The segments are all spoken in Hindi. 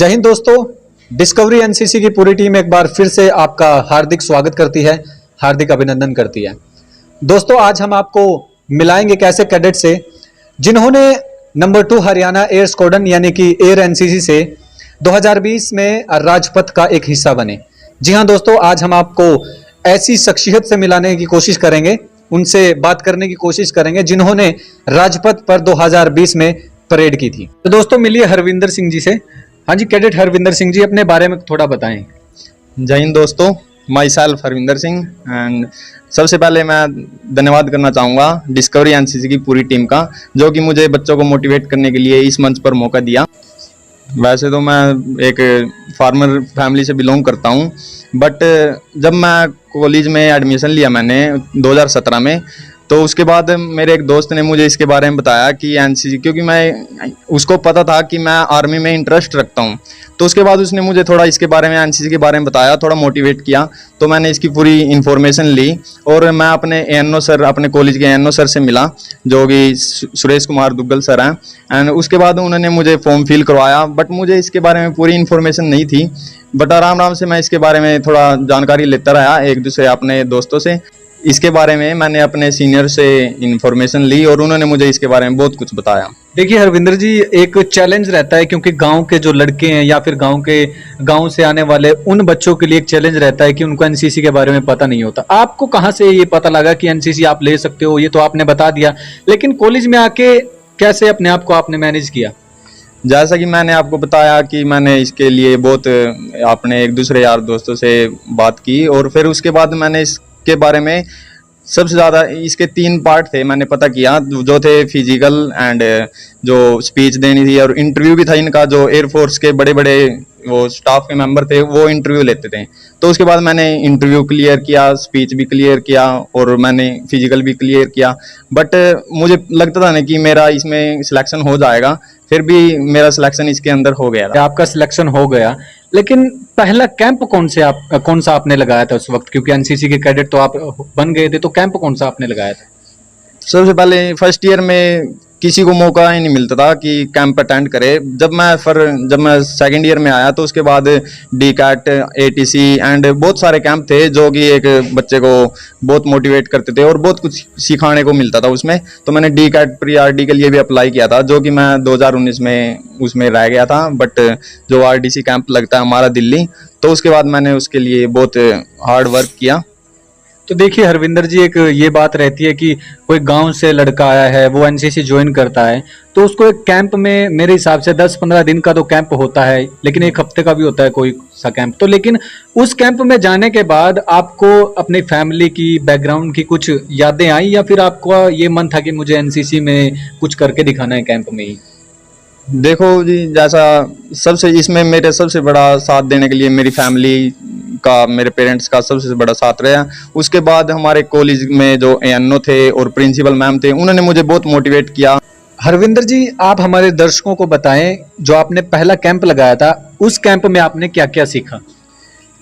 जय हिंद दोस्तों, डिस्कवरी एनसीसी की पूरी टीम एक बार फिर से आपका हार्दिक स्वागत करती है, हार्दिक अभिनंदन करती है। दोस्तों, आज हम आपको मिलाएंगे एक ऐसे कैडेट से जिन्होंने नंबर 2 हरियाणा एयर स्क्वाड्रन यानी कि एयर एनसीसी से 2020 में राजपथ का एक हिस्सा बने। जी हां दोस्तों, आज हम आपको ऐसी शख्सियत से मिलाने की कोशिश करेंगे, उनसे बात करने की कोशिश करेंगे जिन्होंने राजपथ पर 2020 में परेड की थी। तो दोस्तों, मिलिए हरविंदर सिंह जी से। हाँ जी, कैडेट हरविंदर सिंह जी, अपने बारे में थोड़ा बताएं। जय हिंद दोस्तों, my self Harvinder Singh. And सबसे पहले मैं धन्यवाद करना चाहूँगा डिस्कवरी एनसीसी की पूरी टीम का, जो कि मुझे बच्चों को मोटिवेट करने के लिए इस मंच पर मौका दिया। वैसे तो मैं एक फार्मर फैमिली से बिलोंग करता हूँ, बट जब मैं कॉलेज में एडमिशन लिया मैंने 2017 में, तो उसके बाद मेरे एक दोस्त ने मुझे इसके बारे में बताया कि एनसीसी, क्योंकि मैं उसको पता था कि मैं आर्मी में इंटरेस्ट रखता हूँ, तो उसके बाद उसने मुझे थोड़ा इसके बारे में एनसीसी के बारे में बताया, थोड़ा मोटिवेट किया। तो मैंने इसकी पूरी इन्फॉर्मेशन ली और मैं अपने एएनओ सर, अपने कॉलेज के एएनओ सर से मिला, जो कि सुरेश कुमार दुग्गल सर हैं। एंड उसके बाद उन्होंने मुझे फॉर्म फिल करवाया, बट मुझे इसके बारे में पूरी इन्फॉर्मेशन नहीं थी, बट आराम आराम से मैं इसके बारे में थोड़ा जानकारी लेता रहा एक दूसरे अपने दोस्तों से। इसके बारे में मैंने अपने सीनियर से इन्फॉर्मेशन ली और उन्होंने मुझे इसके बारे में बहुत कुछ बताया। देखिए हरविंदर जी, एक चैलेंज रहता है, क्योंकि गांव के जो लड़के हैं या फिर गांव से आने वाले उन बच्चों के लिए एक चैलेंज रहता है कि उनको एनसीसी के बारे में पता नहीं होता। आपको कहां से ये पता लगा कि एनसीसी आप ले सकते हो? ये तो आपने बता दिया, लेकिन कॉलेज में आके कैसे अपने आप को आपने मैनेज किया? जैसा कि मैंने आपको बताया कि मैंने इसके लिए बहुत अपने एक दूसरे यार दोस्तों से बात की, और फिर उसके बाद मैंने इसके बारे में सबसे ज़्यादा इसके 3 पार्ट थे मैंने पता किया, जो थे फिजिकल एंड जो स्पीच देनी थी, और इंटरव्यू भी था इनका। जो एयरफोर्स के बड़े बड़े वो स्टाफ के मेंबर थे वो इंटरव्यू लेते थे, तो उसके बाद मैंने इंटरव्यू क्लियर किया, स्पीच भी क्लियर किया और मैंने फिजिकल भी क्लियर किया। बट मुझे लगता था ना कि मेरा इसमें सिलेक्शन हो जाएगा, फिर भी मेरा सिलेक्शन इसके अंदर हो गया था। आपका सिलेक्शन हो गया, लेकिन पहला कैंप कौन सा आपने लगाया था उस वक्त? क्योंकि एनसीसी के कैडेट तो आप बन गए थे, तो कैंप कौन सा आपने लगाया था? सबसे पहले फर्स्ट ईयर में किसी को मौका ही नहीं मिलता था कि कैंप अटेंड करे। जब मैं सेकंड ईयर में आया तो उसके बाद डी कैट, एटीसी एंड बहुत सारे कैंप थे, जो कि एक बच्चे को बहुत मोटिवेट करते थे और बहुत कुछ सिखाने को मिलता था उसमें। तो मैंने डी कैट प्री आरडी के लिए भी अप्लाई किया था, जो कि मैं 2019 में उसमें रह गया था। बट जो आरडीसी कैंप लगता है हमारा दिल्ली, तो उसके बाद मैंने उसके लिए बहुत हार्ड वर्क किया। तो देखिए हरविंदर जी, एक ये बात रहती है कि कोई गांव से लड़का आया है, वो एनसीसी ज्वाइन करता है, तो उसको एक कैंप में मेरे हिसाब से 10-15 दिन का तो कैंप होता है, लेकिन 1 हफ्ते का भी होता है कोई सा कैंप। तो लेकिन उस कैंप में जाने के बाद आपको अपनी फैमिली की, बैकग्राउंड की कुछ यादें आई, या फिर आपको ये मन था कि मुझे एनसीसी में कुछ करके दिखाना है कैंप में ही? देखो जी, जैसा सबसे इसमें मेरे सबसे बड़ा साथ देने के लिए मेरी फैमिली का, मेरे पेरेंट्स का सबसे बड़ा साथ रहा। उसके बाद हमारे कॉलेज में जो एएनओ थे और प्रिंसिपल मैम थे, उन्होंने मुझे बहुत मोटिवेट किया। हरविंदर जी, आप हमारे दर्शकों को बताएं, जो आपने पहला कैंप लगाया था, उस कैंप में आपने क्या क्या सीखा?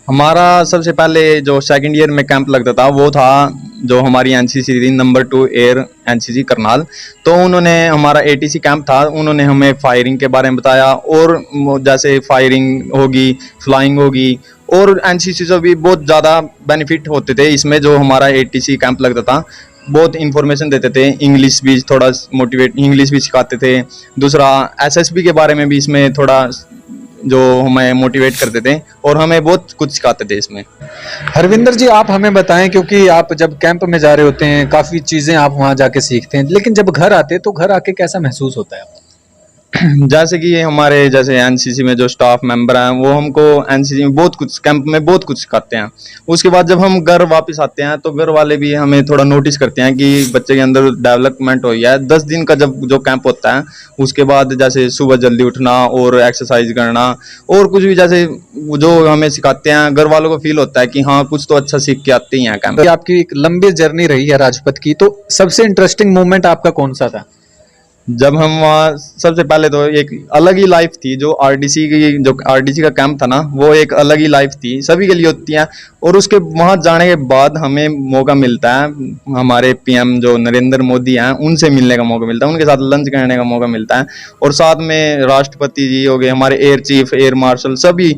हमारा सबसे पहले जो सेकंड ईयर में कैंप लगता था वो था जो हमारी एनसीसी थी, नंबर 2 एयर एनसीसी करनाल। तो उन्होंने, हमारा एटीसी कैंप था, उन्होंने हमें फायरिंग के बारे में बताया, और जैसे फायरिंग होगी, फ्लाइंग होगी, और एनसीसी से भी बहुत ज़्यादा बेनिफिट होते थे इसमें। जो हमारा एटीसी कैंप लगता था, बहुत इन्फॉर्मेशन देते थे, इंग्लिश भी थोड़ा इंग्लिश भी सिखाते थे। दूसरा एसएसबी के बारे में भी इसमें थोड़ा जो हमें मोटिवेट करते थे, और हमें बहुत कुछ सिखाते थे इसमें। हरविंदर जी, आप हमें बताएं, क्योंकि आप जब कैंप में जा रहे होते हैं, काफी चीजें आप वहां जाके सीखते हैं, लेकिन जब घर आते हैं तो घर आके कैसा महसूस होता है? जैसे कि हमारे जैसे एनसीसी में जो स्टाफ मेंबर हैं, वो हमको एनसीसी में बहुत कुछ, कैंप में बहुत कुछ सिखाते हैं। उसके बाद जब हम घर वापस आते हैं तो घर वाले भी हमें थोड़ा नोटिस करते हैं कि बच्चे के अंदर डेवलपमेंट हो गया है। 10 दिन का जब जो कैंप होता है, उसके बाद जैसे सुबह जल्दी उठना और एक्सरसाइज करना और कुछ भी जैसे जो हमें सिखाते हैं, घर वालों को फील होता है कि हाँ, कुछ तो अच्छा सीख के आते ही हैं कैंप। आपकी एक लंबी जर्नी रही है राजपथ की, तो सबसे इंटरेस्टिंग मोमेंट आपका कौन सा था? जब हम वहाँ सबसे पहले तो एक अलग ही लाइफ थी, जो आरडीसी का कैंप था ना, वो एक अलग ही लाइफ थी, सभी के लिए होती है। और उसके वहाँ जाने के बाद हमें मौका मिलता है, हमारे पीएम जो नरेंद्र मोदी हैं उनसे मिलने का मौका मिलता है, उनके साथ लंच करने का मौका मिलता है। और साथ में राष्ट्रपति जी हो गए, हमारे एयर चीफ, एयर मार्शल, सभी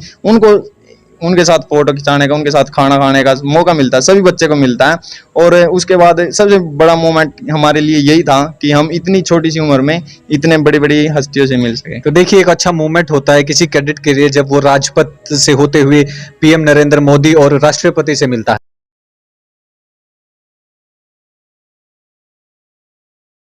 उनके साथ फोटो खिंचाने का, उनके साथ खाना खाने का मौका मिलता है, सभी बच्चे को मिलता है। और उसके बाद सबसे बड़ा मोमेंट हमारे लिए यही था कि हम इतनी छोटी सी उम्र में इतने बड़ी बड़ी हस्तियों से मिल सके। तो देखिए, एक अच्छा मूवमेंट होता है किसी कैडेट के लिए जब वो राजपथ से होते हुए पीएम नरेंद्र मोदी और राष्ट्रपति से मिलता है।